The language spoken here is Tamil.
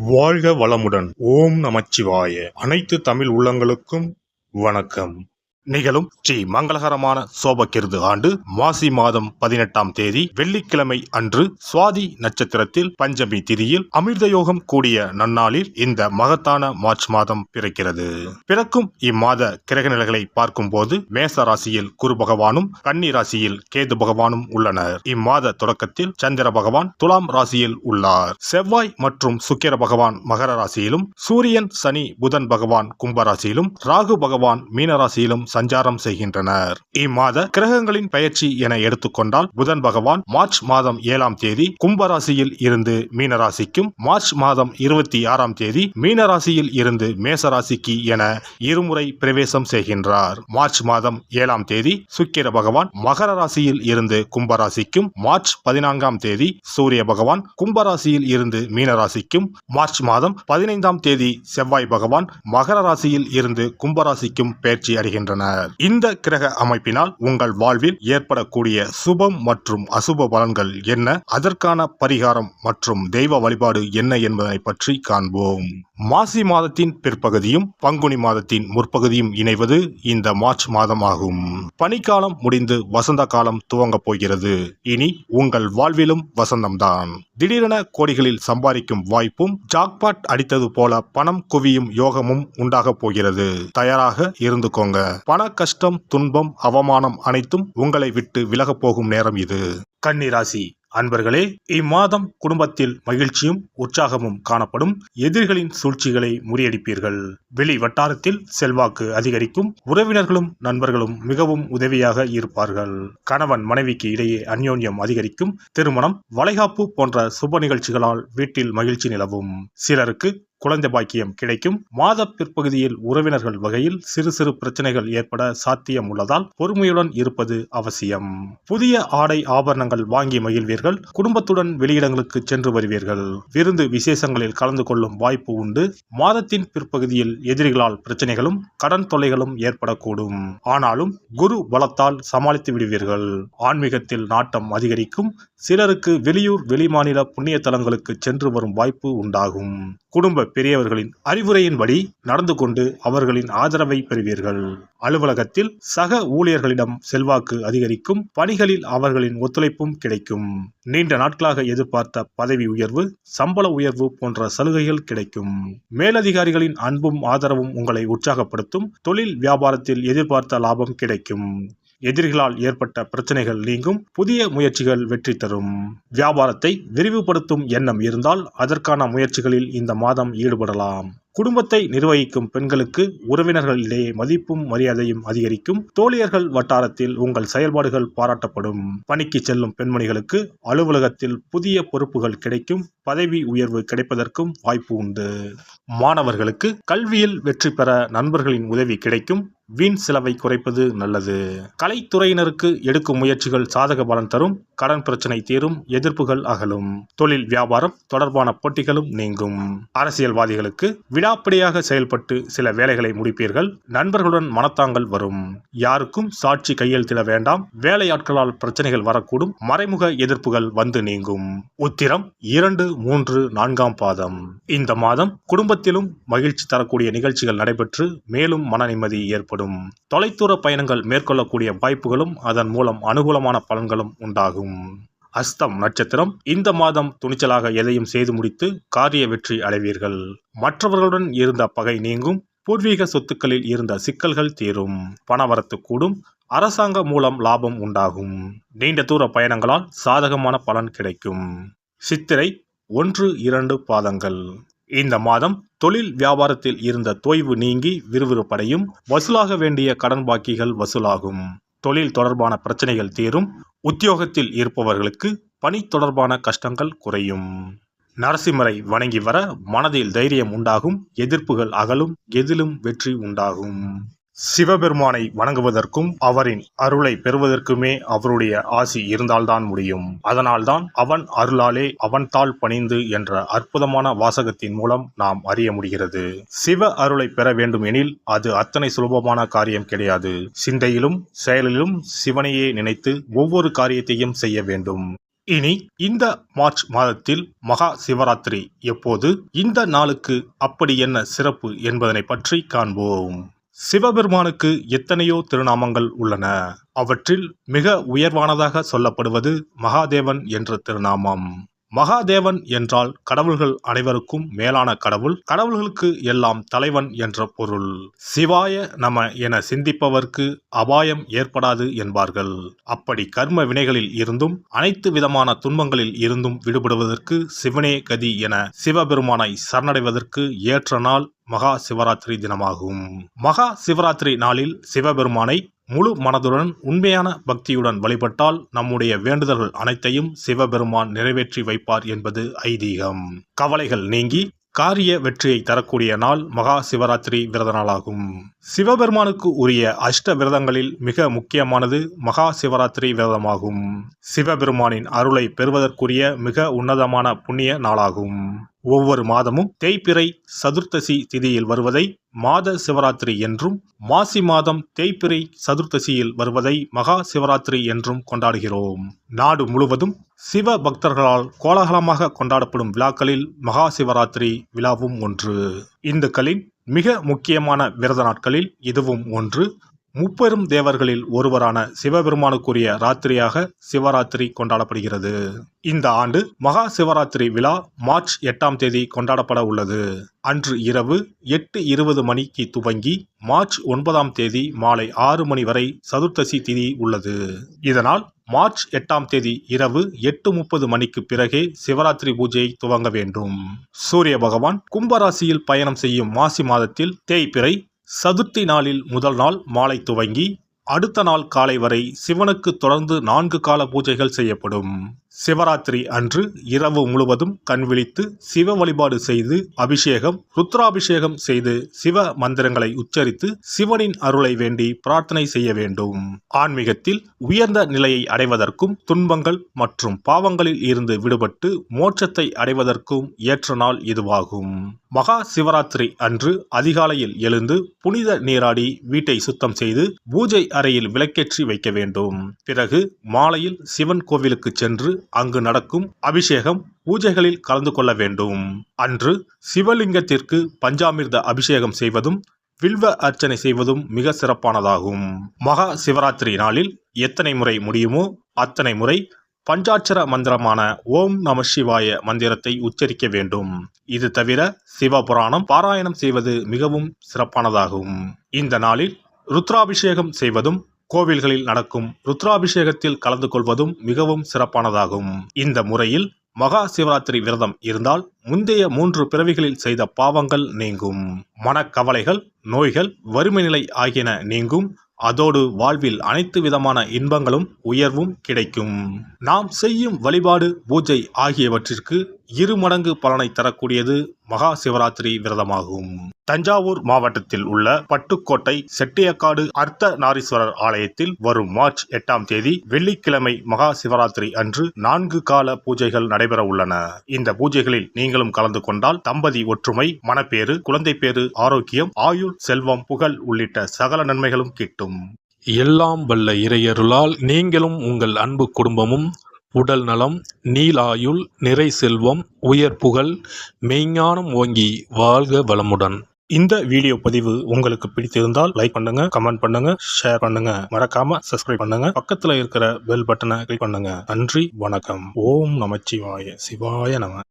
வாழ்க வளமுடன். ஓம் நமச்சிவாய. அனைத்து தமிழ் உள்ளங்களுக்கும் வணக்கம். நிகழும் ஸ்ரீ மங்களகரமான சோபகிருது ஆண்டு மாசி மாதம் 18ஆம் தேதி வெள்ளிக்கிழமை அன்று சுவாதி நட்சத்திரத்தில் பஞ்சமி திதியில் அமிர்த யோகம் கூடிய நன்னாளில் இந்த மகத்தான மார்ச் மாதம் பிறக்கிறது. பிறக்கும் இம்மாத கிரக நிலைகளை பார்க்கும் போது மேச ராசியில் குரு பகவானும் கன்னி ராசியில் கேது பகவானும் உள்ளனர். இம்மாத தொடக்கத்தில் சந்திர பகவான் துலாம் ராசியில் உள்ளார். செவ்வாய் மற்றும் சுக்கிர பகவான் மகர ராசியிலும், சூரியன் சனி புதன் பகவான் கும்பராசியிலும், ராகு பகவான் மீன ராசியிலும் சஞ்சாரம் செய்கின்றனர். இம்மாத கிரகங்களின் பெயர்ச்சி என எடுத்துக்கொண்டால் புதன் பகவான் மார்ச் மாதம் 7ஆம் தேதி கும்பராசியில் இருந்து மீனராசிக்கும், மார்ச் மாதம் 26ஆம் தேதி மீனராசியில் இருந்து மேசராசிக்கு என இருமுறை பிரவேசம் செய்கின்றார். மார்ச் மாதம் 7ஆம் தேதி சுக்கிர பகவான் மகர ராசியில் இருந்து கும்பராசிக்கும், மார்ச் 14ஆம் தேதி சூரிய பகவான் கும்பராசியில் இருந்து மீனராசிக்கும், மார்ச் மாதம் 15ஆம் தேதி செவ்வாய் பகவான் மகர ராசியில் இருந்து கும்பராசிக்கும் பெயர்ச்சி அடைகின்றனர். இந்த கிரக அமைப்பினால் உங்கள் வாழ்வில் ஏற்படக்கூடிய சுபம் மற்றும் அசுப பலன்கள் என்ன, அதற்கான பரிகாரம் மற்றும் தெய்வ வழிபாடு என்ன என்பதனை பற்றி காண்போம். மாசி மாதத்தின் பிற்பகுதியும் பங்குனி மாதத்தின் முற்பகுதியும் இணைவது இந்த மார்ச் மாதம் ஆகும். பனிக்காலம் முடிந்து வசந்த காலம் துவங்கப் போகிறது. இனி உங்கள் வாழ்விலும் வசந்தம்தான். திடீரென கோடிகளில் சம்பாதிக்கும் வாய்ப்பும், ஜாக்பாட் அடித்தது போல பணம் குவியும் யோகமும் உண்டாக போகிறது. தயாராக இருந்துக்கோங்க. பண கஷ்டம், துன்பம், அவமானம் அனைத்தும் உங்களை விட்டு விலகப் போகும் நேரம் இது. கன்னி ராசி அன்பர்களே, இம்மாதம் குடும்பத்தில் மகிழ்ச்சியும் உற்சாகமும் காணப்படும். எதிரிகளின் சூழ்ச்சிகளை முறியடிப்பீர்கள். வெளி வட்டாரத்தில் செல்வாக்கு அதிகரிக்கும். உறவினர்களும் நண்பர்களும் மிகவும் உதவியாக இருப்பார்கள். கணவன் மனைவிக்கு இடையே அந்யோன்யம் அதிகரிக்கும். திருமணம், வளைகாப்பு போன்ற சுப நிகழ்ச்சிகளால் வீட்டில் மகிழ்ச்சி நிலவும். சிலருக்கு குழந்தை பாக்கியம் கிடைக்கும். மாத பிற்பகுதியில் உறவினர்கள் வகையில் சிறு சிறு பிரச்சனைகள் ஏற்பட சாத்தியம் உள்ளதால் பொறுமையுடன் இருப்பது அவசியம். புதிய ஆடை ஆபரணங்கள் வாங்கி மகிழ்வீர்கள். குடும்பத்துடன் வெளியிடங்களுக்கு சென்று வருவீர்கள். விருந்து விசேஷங்களில் கலந்து கொள்ளும் வாய்ப்பு உண்டு. மாதத்தின் பிற்பகுதியில் எதிரிகளால் பிரச்சனைகளும் கடன் தொல்லைகளும் ஏற்படக்கூடும். ஆனாலும் குரு பலத்தால் சமாளித்து விடுவீர்கள். ஆன்மீகத்தில் நாட்டம் அதிகரிக்கும். சிலருக்கு வெளியூர் வெளிமாநில புண்ணிய தலங்களுக்கு சென்று வரும் வாய்ப்பு உண்டாகும். குடும்ப பெரியவர்களின் அறிவுரையின்படி நடந்து கொண்டு அவர்களின் ஆதரவை பெறுவீர்கள். அலுவலகத்தில் சக ஊழியர்களிடம் செல்வாக்கு அதிகரிக்கும். பணிகளில் அவர்களின் ஒத்துழைப்பும் கிடைக்கும். நீண்ட நாட்களாக எதிர்பார்த்த பதவி உயர்வு, சம்பள உயர்வு போன்ற சலுகைகள் கிடைக்கும். மேலதிகாரிகளின் அன்பும் ஆதரவும் உங்களை உற்சாகப்படுத்தும். தொழில் வியாபாரத்தில் எதிர்பார்த்த லாபம் கிடைக்கும். எதிரிகளால் ஏற்பட்ட பிரச்சனைகள் நீங்கும். புதிய முயற்சிகள் வெற்றி தரும். வியாபாரத்தை விரிவுபடுத்தும் எண்ணம் இருந்தால் அதற்கான முயற்சிகளில் இந்த மாதம் ஈடுபடலாம். குடும்பத்தை நிர்வகிக்கும் பெண்களுக்கு உறவினர்களிடையே மதிப்பும் மரியாதையும் அதிகரிக்கும். தோழியர்கள் வட்டாரத்தில் உங்கள் செயல்பாடுகள் பாராட்டப்படும். பணிக்கு செல்லும் பெண்மணிகளுக்கு அலுவலகத்தில் புதிய பொறுப்புகள் கிடைக்கும். பதவி உயர்வு கிடைப்பதற்கும் வாய்ப்பு உண்டு. மாணவர்களுக்கு கல்வியில் வெற்றி பெற நண்பர்களின் உதவி கிடைக்கும். வீண் செலவை குறைப்பது நல்லது. கலைத்துறையினருக்கு எடுக்கும் முயற்சிகள் சாதக பலன் தரும். கடன் பிரச்சனை தீரும். எதிர்ப்புகள் அகலும். தொழில் வியாபாரம் தொடர்பான போட்டிகளும் நீங்கும். அரசியல்வாதிகளுக்கு விடாப்பிடியாக செயல்பட்டு சில வேலைகளை முடிப்பீர்கள். நண்பர்களுடன் மனத்தாங்கல் வரும். யாருக்கும் சாட்சி கையெழுத்திட வேண்டாம். வேலையாட்களால் பிரச்சனைகள் வரக்கூடும். மறைமுக எதிர்ப்புகள் வந்து நீங்கும். உத்திரம் 2, 3, 4ஆம் பாதம். இந்த மாதம் குடும்பத்திலும் மகிழ்ச்சி தரக்கூடிய நிகழ்ச்சிகள் நடைபெற்று மேலும் மன நிம்மதி ஏற்படும். தொலைதூர பயணங்கள் மேற்கொள்ளக்கூடிய வாய்ப்புகளும் அதன் மூலம் அனுகூலமான பலன்களும் உண்டாகும். அஸ்தம் நட்சத்திரம். இந்த மாதம் துணிச்சலாக எதையும் செய்து முடித்து காரிய வெற்றி அடைவீர்கள். மற்றவர்களுடன் இருந்த பகை நீங்கும். பூர்வீக சொத்துக்களில் இருந்த சிக்கல்கள் தீரும். பணவரத்து கூடும். அரசாங்க மூலம் லாபம் உண்டாகும். நீண்ட தூர பயணங்களால் சாதகமான பலன் கிடைக்கும். சித்திரை 1, 2 பாதங்கள். இந்த மாதம் தொழில் வியாபாரத்தில் இருந்த தொய்வு நீங்கி விறுவிறுப்படையும். வசூலாக வேண்டிய கடன் பாக்கிகள் வசூலாகும். தொழில் தொடர்பான பிரச்சனைகள் தீரும். உத்தியோகத்தில் இருப்பவர்களுக்கு பணி தொடர்பான கஷ்டங்கள் குறையும். நரசிம்மரை வணங்கி வர மனதில் தைரியம் உண்டாகும். எதிர்ப்புகள் அகலும். எதிலும் வெற்றி உண்டாகும். சிவபெருமானை வணங்குவதற்கும் அவரின் அருளை பெறுவதற்குமே அவருடைய ஆசி இருந்தால்தான் முடியும். அதனால்தான் அவன் அருளாலே அவன் தாள் பணிந்து என்ற அற்புதமான வாசகத்தின் மூலம் நாம் அறிய முடிகிறது. சிவ அருளை பெற வேண்டும் எனில் அது அத்தனை சுலபமான காரியம் கிடையாது. சிந்தையிலும் செயலிலும் சிவனையே நினைத்து ஒவ்வொரு காரியத்தையும் செய்ய வேண்டும். இனி இந்த மார்ச் மாதத்தில் மகா சிவராத்திரி எப்போது, இந்த நாளுக்கு அப்படி என்ன சிறப்பு என்பதனை பற்றி காண்போம். சிவபெருமானுக்கு எத்தனையோ திருநாமங்கள் உள்ளன. அவற்றில் மிக உயர்வானதாக சொல்லப்படுவது மகாதேவன் என்ற திருநாமம். மகாதேவன் என்றால் கடவுள்கள் அனைவருக்கும் மேலான கடவுள், கடவுள்களுக்கு எல்லாம் தலைவன் என்ற பொருள். சிவாய நம என சிந்திப்பவர்க்கு அபாயம் ஏற்படாது என்பார்கள். அப்படி கர்ம வினைகளில் இருந்தும் அனைத்து விதமான துன்பங்களில் இருந்தும் விடுபடுவதற்கு சிவனே கதி என சிவபெருமானை சரணடைவதற்கு ஏற்ற நாள் மகா சிவராத்திரி தினமாகும். மகா சிவராத்திரி நாளில் சிவபெருமானை முழு மனதுடன் உண்மையான பக்தியுடன் வழிபட்டால் நம்முடைய வேண்டுதல்கள் அனைத்தையும் சிவபெருமான் நிறைவேற்றி வைப்பார் என்பது ஐதீகம். கவலைகள் நீங்கி காரிய வெற்றியை தரக்கூடிய நாள் மகா சிவராத்திரி விரத நாளாகும். சிவபெருமானுக்கு உரிய அஷ்ட விரதங்களில் மிக முக்கியமானது மகா சிவராத்திரி விரதமாகும். சிவபெருமானின் அருளை பெறுவதற்குரிய மிக உன்னதமான புண்ணிய நாளாகும். ஒவ்வொரு மாதமும் தேய்பிறை சதுர்த்தசி திதியில் வருவதை மாத சிவராத்திரி என்றும், மாசி மாதம் தேய்பிறை சதுர்த்தசியில் வருவதை மகா சிவராத்திரி என்றும் கொண்டாடுகிறோம். நாடு முழுவதும் சிவ பக்தர்களால் கோலாகலமாக கொண்டாடப்படும் விழாக்களில் மகா சிவராத்திரி விழாவும் ஒன்று. இந்துக்களின் மிக முக்கியமான விரத நாட்களில் இதுவும் ஒன்று. முப்பெரும் தேவர்களில் ஒருவரான சிவபெருமானுக்குரிய ராத்திரியாக சிவராத்திரி கொண்டாடப்படுகிறது. இந்த ஆண்டு மகா சிவராத்திரி விழா மார்ச் 8ஆம் தேதி கொண்டாடப்பட உள்ளது. அன்று இரவு 8:20 மணிக்கு துவங்கி மார்ச் 9ஆம் தேதி மாலை 6 மணி வரை சதுர்த்தசி திதி உள்ளது. இதனால் மார்ச் 8ஆம் தேதி இரவு 8:30 மணிக்கு பிறகே சிவராத்திரி பூஜையை துவங்க வேண்டும். சூரிய பகவான் கும்பராசியில் பயணம் செய்யும் மாசி மாதத்தில் தேய்பிறை சதுர்த்தி நாளில் முதல் நாள் மாலை துவங்கி அடுத்த நாள் காலை வரை சிவனுக்கு தொடர்ந்து 4 கால பூஜைகள் செய்யப்படும். சிவராத்திரி அன்று இரவு முழுவதும் கண் விழித்து சிவ வழிபாடு செய்து அபிஷேகம், ருத்ராபிஷேகம் செய்து சிவ மந்திரங்களை உச்சரித்து சிவனின் அருளை வேண்டி பிரார்த்தனை செய்ய வேண்டும். ஆன்மீகத்தில் உயர்ந்த நிலையை அடைவதற்கும் துன்பங்கள் மற்றும் பாவங்களில் இருந்து விடுபட்டு மோட்சத்தை அடைவதற்கும் ஏற்ற நாள் இதுவாகும். மகா சிவராத்திரி அன்று அதிகாலையில் எழுந்து புனித நீராடி வீட்டை சுத்தம் செய்து பூஜை அறையில் விளக்கேற்றி வைக்க வேண்டும். பிறகு மாலையில் சிவன் கோவிலுக்கு சென்று அங்கு நடக்கும் அபிஷேகம் பூஜைகளில் கலந்து கொள்ள வேண்டும். அன்று சிவலிங்கத்திற்கு பஞ்சாமிர்த அபிஷேகம் செய்வதும் வில்வ அர்ச்சனை செய்வதும் மிக சிறப்பானதாகும். மகா சிவராத்திரி நாளில் எத்தனை முறை முடியுமோ அத்தனை முறை பஞ்சாட்சர மந்திரமான ஓம் நம சிவாய மந்திரத்தை உச்சரிக்க வேண்டும். இது தவிர சிவபுராணம் பாராயணம் செய்வது மிகவும் சிறப்பானதாகும். இந்த நாளில் ருத்ராபிஷேகம் செய்வதும் கோவில்களில் நடக்கும் ருத்ராபிஷேகத்தில் கலந்து கொள்வதும் மிகவும் சிறப்பானதாகும். இந்த முறையில் மகா சிவராத்திரி விரதம் இருந்தால் முந்தைய 3 பிறவிகளில் செய்த பாவங்கள் நீங்கும். மனக்கவலைகள், நோய்கள், வறுமை நிலை ஆகியன நீங்கும். அதோடு வாழ்வில் அனைத்து விதமான இன்பங்களும் உயர்வும் கிடைக்கும். நாம் செய்யும் வழிபாடு, பூஜை ஆகியவற்றிற்கு 2 மடங்கு பலனை தரக்கூடியது மகா சிவராத்திரி விரதமாகும். தஞ்சாவூர் மாவட்டத்தில் உள்ள பட்டுக்கோட்டை செட்டியக்காடு அர்த்த நாரீஸ்வரர் ஆலயத்தில் வரும் மார்ச் 8ஆம் தேதி வெள்ளிக்கிழமை மகா சிவராத்திரி அன்று 4 கால பூஜைகள் நடைபெற உள்ளன. இந்த பூஜைகளில் நீங்களும் கலந்து கொண்டால் தம்பதி ஒற்றுமை, மனப்பேறு, குழந்தை பேறு, ஆரோக்கியம், ஆயுள், செல்வம், புகழ் உள்ளிட்ட சகல நன்மைகளும் கிட்டும். எல்லாம் வல்ல இறையருளால் நீங்களும் உங்கள் அன்பு குடும்பமும் உடல் நலம், நீலாயுள், நிறை செல்வம், உயர் புகழ், மெய்ஞானம் ஓங்கி வாழ்க வளமுடன். இந்த வீடியோ பதிவு உங்களுக்கு பிடித்திருந்தால் லைக் பண்ணுங்க, கமெண்ட் பண்ணுங்க, ஷேர் பண்ணுங்க, மறக்காம சப்ஸ்கிரைப் பண்ணுங்க, பக்கத்துல இருக்கிற பெல் பட்டனை கிளிக் பண்ணுங்க. நன்றி, வணக்கம். ஓம் நமச்சிவாய. சிவாய நம.